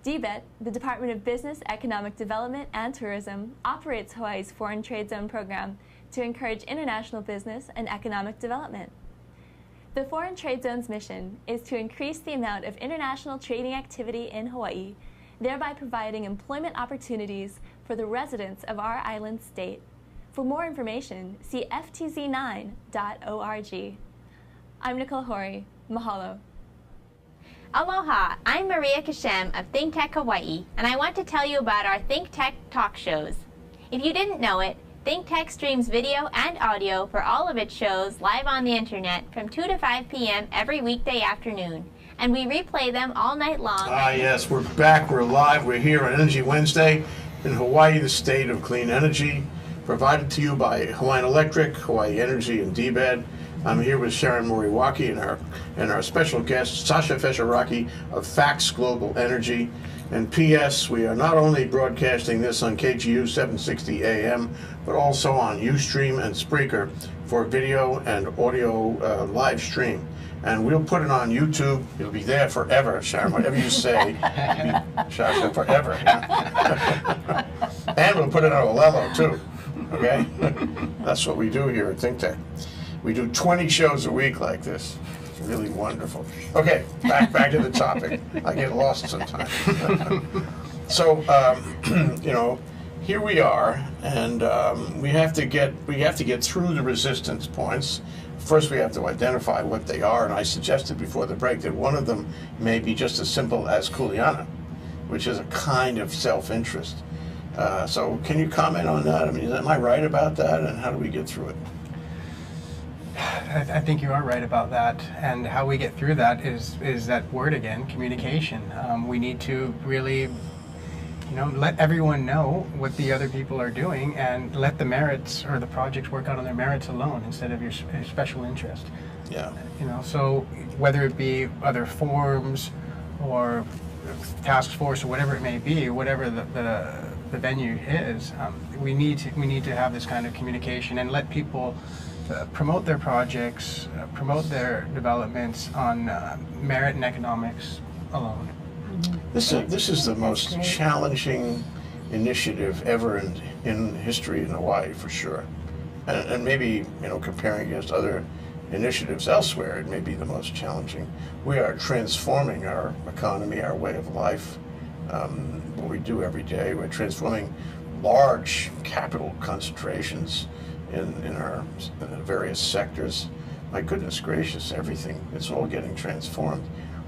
E: DBET, the Department of Business, Economic Development and Tourism, operates Hawaii's Foreign Trade Zone program to encourage international business and economic development. The Foreign Trade Zone's mission is to increase the amount of international trading activity in Hawaii, thereby providing employment opportunities for the residents of our island state. For more information, see ftz9.org. I'm Nicole Horry. Mahalo.
F: Aloha, I'm Maria Kashem of ThinkTech Hawaii, and I want to tell you about our ThinkTech talk shows. If you didn't know it, ThinkTech streams video and audio for all of its shows live on the internet from 2 to 5 p.m. every weekday afternoon, and we replay them all night long.
A: Ah, yes, we're back, we're live, we're here on Energy Wednesday in Hawaii, the state of clean energy, provided to you by Hawaiian Electric, Hawaii Energy, and DBED. I'm here with Sharon Moriwaki and our special guest, Sasha Fesharaki of Fax Global Energy. And P.S., we are not only broadcasting this on KGU 760 AM, but also on Ustream and Spreaker for video and audio live stream. And we'll put it on YouTube. It'll be there forever, Sharon, whatever you say. It'll be Sasha forever. And we'll put it on Olelo, too. Okay? That's what we do here at ThinkTech. We do 20 shows a week like this. It's really wonderful. Okay, back to the topic. I get lost sometimes. So, you know, here we are, and we have to get through the resistance points. First, we have to identify what they are, and I suggested before the break that one of them may be just as simple as kuleana, which is a kind of self-interest. So, can you comment on that? I mean, am I right about that, and how do we get through it?
C: I think you are right about that, and how we get through that is that word again, communication. We need to really, you know, let everyone know what the other people are doing, and let the merits or the projects work out on their merits alone instead of your special interest.
A: Yeah.
C: You know, so whether it be other forums or task force or whatever it may be, whatever the venue is, we need to have this kind of communication and let people promote their projects, promote their developments on merit and economics alone.
A: This is the most challenging initiative ever in history in Hawaii, for sure. And maybe, you know, comparing against other initiatives elsewhere, it may be the most challenging. We are transforming our economy, our way of life, what we do every day. We're transforming large capital concentrations in our various sectors. My goodness gracious, everything, it's all getting transformed.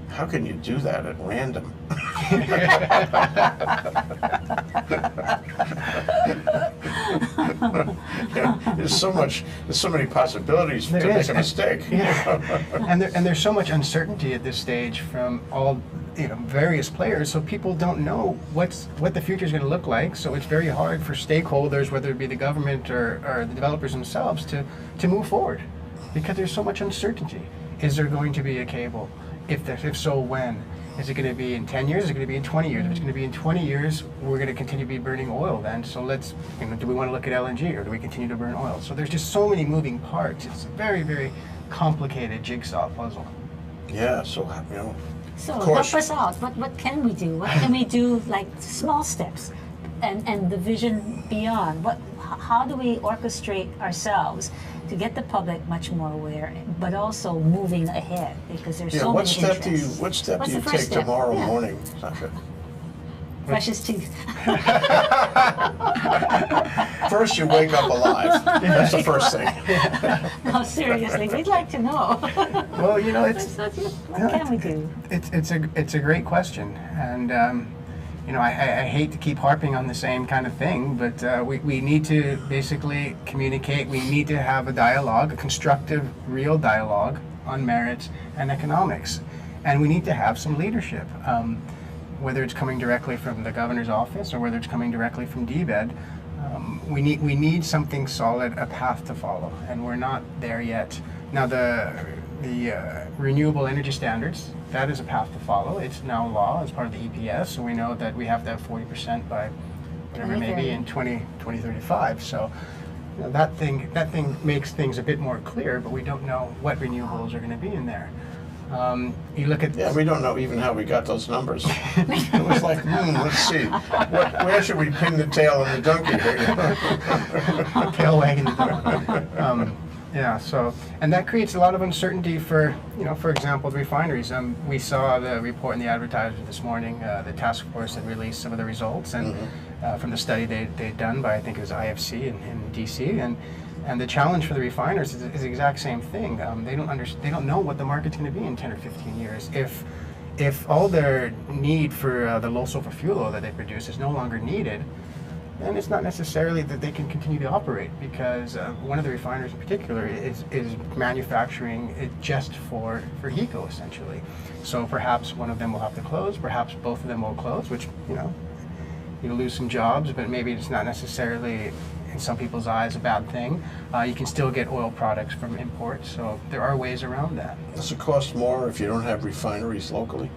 A: How can you do that at random? There's so many possibilities to make a mistake.
C: And there's so much uncertainty at this stage from all, you know, various players, so people don't know what the future is going to look like. So it's very hard for stakeholders, whether it be the government or the developers themselves, to move forward, because there's so much uncertainty. Is there going to be a cable? If so, when? Is it going to be in 10 years? Is it going to be in 20 years? If it's going to be in 20 years, we're going to continue to be burning oil then. So let's, you know, do we want to look at LNG, or do we continue to burn oil? So there's just so many moving parts. It's a very, very complicated jigsaw puzzle.
A: Yeah, so, you know,
B: So help us out. What can we do? What can we do, like small steps, and the vision beyond? How do we orchestrate ourselves to get the public much more aware, but also moving ahead, because there's so many interests.
A: What step do you take tomorrow morning, Sasha?
B: Brush his teeth.
A: First, you wake up alive. That's the first thing.
B: No, seriously, we'd like to know.
C: Well, you know,
B: what can we do?
C: It's a great question, and you know, I hate to keep harping on the same kind of thing, but we need to basically communicate. We need to have a dialogue, a constructive, real dialogue on merits and economics, and we need to have some leadership. Whether it's coming directly from the governor's office or whether it's coming directly from DBED, we need something solid, a path to follow, and we're not there yet. Now the renewable energy standards, that is a path to follow. It's now law as part of the EPS, so we know that we have to have 40% by whatever it may be, in 2035. So you know, that thing makes things a bit more clear, but we don't know what renewables are going to be in there. You look at
A: we don't know even how we got those numbers. It was like, let's see, where should we pin the tail on the donkey here?
C: tail wagging the dog. Yeah, so, and that creates a lot of uncertainty for, you know, for example, the refineries. We saw the report in the Advertiser this morning. The task force had released some of the results, and from the study they'd done by, I think it was IFC in DC, and the challenge for the refiners is the exact same thing. They don't know what the market's going to be in 10 or 15 years. If all their need for the low sulfur fuel oil that they produce is no longer needed, then it's not necessarily that they can continue to operate, because one of the refiners in particular is manufacturing it just for HECO essentially. So perhaps one of them will have to close, perhaps both of them will close, which, you know, you'll lose some jobs, but maybe it's not necessarily, in some people's eyes, a bad thing. You can still get oil products from imports, so there are ways around that.
A: Does it cost more if you don't have refineries locally?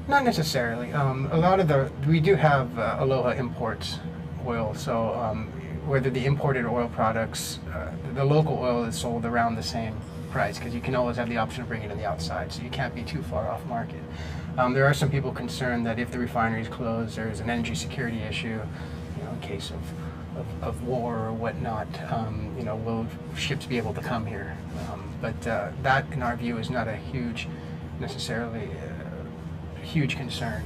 C: Not necessarily. A lot of we do have Aloha imports oil, so whether the imported oil products, the local oil is sold around the same price, because you can always have the option of bringing it on the outside, so you can't be too far off market. There are some people concerned that if the refineries close, there's an energy security issue, you know, in case of war or whatnot. You know, will ships be able to come here? But that, in our view, is not a necessarily huge concern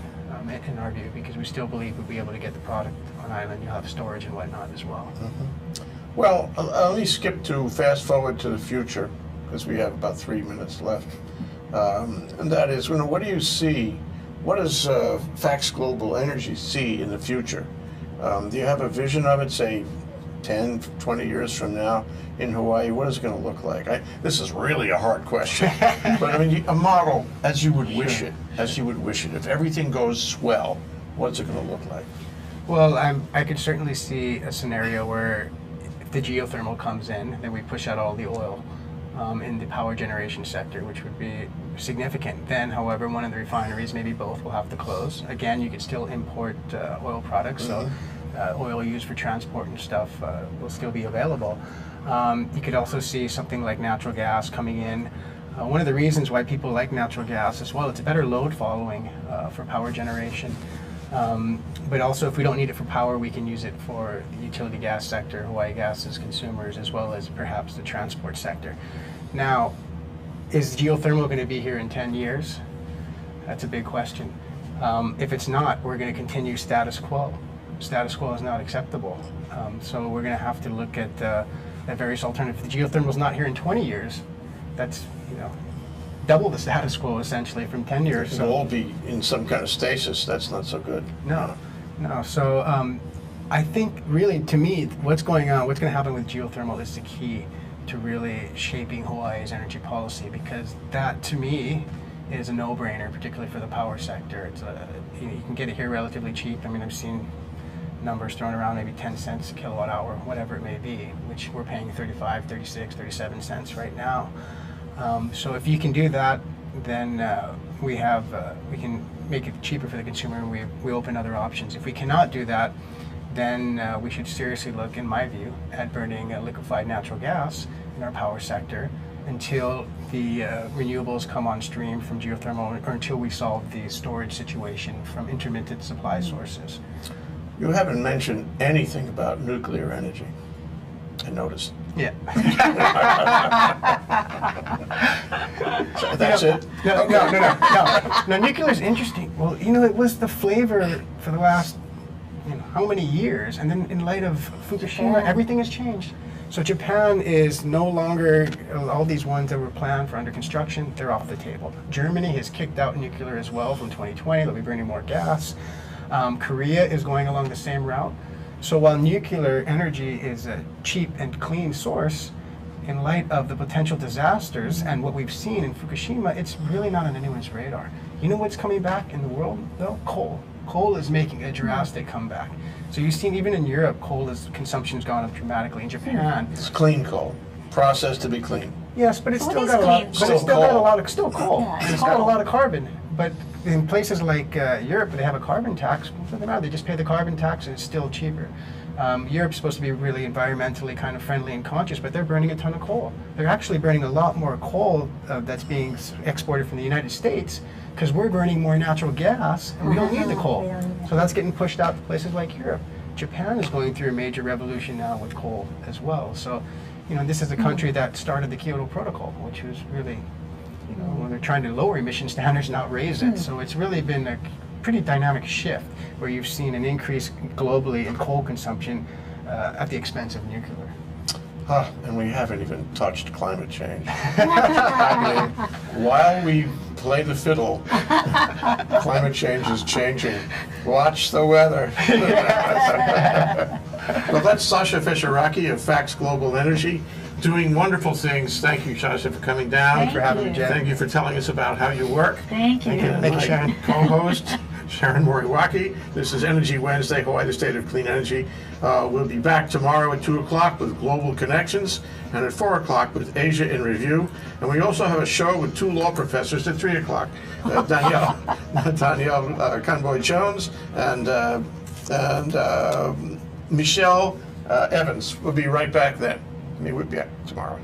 C: in our view, because we still believe we'll be able to get the product on island. You'll have storage and whatnot as well.
A: Well, let me fast forward to the future, because we have about 3 minutes left. And that is, you know, what do you see? What does Fax Global Energy see in the future? Do you have a vision of it, say 10, 20 years from now in Hawaii? What is it going to look like? This is really a hard question, but I mean, a model as you would wish it, If everything goes swell, what's it going to look like?
C: Well, I could certainly see a scenario where if the geothermal comes in, then we push out all the oil in the power generation sector, which would be significant. Then, however, one of the refineries, maybe both, will have to close. Again, you could still import oil products, so oil used for transport and stuff will still be available. You could also see something like natural gas coming in. One of the reasons why people like natural gas as well, it's a better load following for power generation. But also, if we don't need it for power, we can use it for the utility gas sector, Hawaii Gas's consumers, as well as perhaps the transport sector. Now, is geothermal going to be here in 10 years? That's a big question. If it's not, we're going to continue status quo. Status quo is not acceptable. So we're going to have to look at various alternatives. If the geothermal is not here in 20 years, that's, you know, double the status quo essentially from 10 years.
A: It'll all be in some kind of stasis. That's not so good.
C: No. So I think really, to me, what's going to happen with geothermal is the key to really shaping Hawaii's energy policy, because that, to me, is a no-brainer, particularly for the power sector. It's you can get it here relatively cheap. I mean, I've seen numbers thrown around, maybe 10 cents a kilowatt hour, whatever it may be, which we're paying 35, 36, 37 cents right now. So if you can do that, then we can make it cheaper for the consumer, and we open other options. If we cannot do that, then we should seriously look, in my view, at burning liquefied natural gas in our power sector until the renewables come on stream from geothermal, or until we solve the storage situation from intermittent supply sources.
A: You haven't mentioned anything about nuclear energy, I noticed.
C: Yeah.
A: So that's it?
C: No, nuclear is interesting. Well, you know, it was the flavor for the last, you know, how many years? And then in light of Fukushima, everything has changed. So Japan is no longer, all these ones that were planned for under construction, they're off the table. Germany has kicked out nuclear as well from 2020. They'll be burning more gas. Korea is going along the same route. So while nuclear energy is a cheap and clean source, in light of the potential disasters and what we've seen in Fukushima, it's really not on anyone's radar. You know what's coming back in the world, though? Coal. Coal is making a drastic comeback. So you've seen, even in Europe, consumption's gone up dramatically. In Japan,
A: it's clean coal, processed to be clean.
C: Yes, but it's still got a lot. But it's still got a lot of coal.
B: Yeah,
C: It's got a lot of carbon. But in places like Europe, they have a carbon tax. What does it matter? They just pay the carbon tax and it's still cheaper. Europe's supposed to be really environmentally kind of friendly and conscious, but they're burning a ton of coal. They're actually burning a lot more coal that's being exported from the United States because we're burning more natural gas and we don't need the coal. So that's getting pushed out to places like Europe. Japan is going through a major revolution now with coal as well. So, you know, this is a country that started the Kyoto Protocol, which was really, you know, when they're trying to lower emission standards, not raise it. So it's really been a pretty dynamic shift where you've seen an increase globally in coal consumption at the expense of nuclear.
A: And we haven't even touched climate change. I mean, while we play the fiddle, climate change is changing. Watch the weather. Well, that's Sasha Fischer-Rockie of Facts Global Energy, doing wonderful things. Thank you, Sasha, for coming down.
B: Thank you for having me, Jeff.
A: Thank you for telling us about how you work.
B: Thank you.
A: And
C: Thank you,
A: my
C: Sharon.
A: co-host, Sharon Moriwaki. This is Energy Wednesday, Hawaii, the State of Clean Energy. We'll be back tomorrow at 2 o'clock with Global Connections, and at 4 o'clock with Asia in Review. And we also have a show with 2 law professors at 3 o'clock. Danielle Conboy-Jones and Michelle Evans. We'll be right back then. We'll be back tomorrow.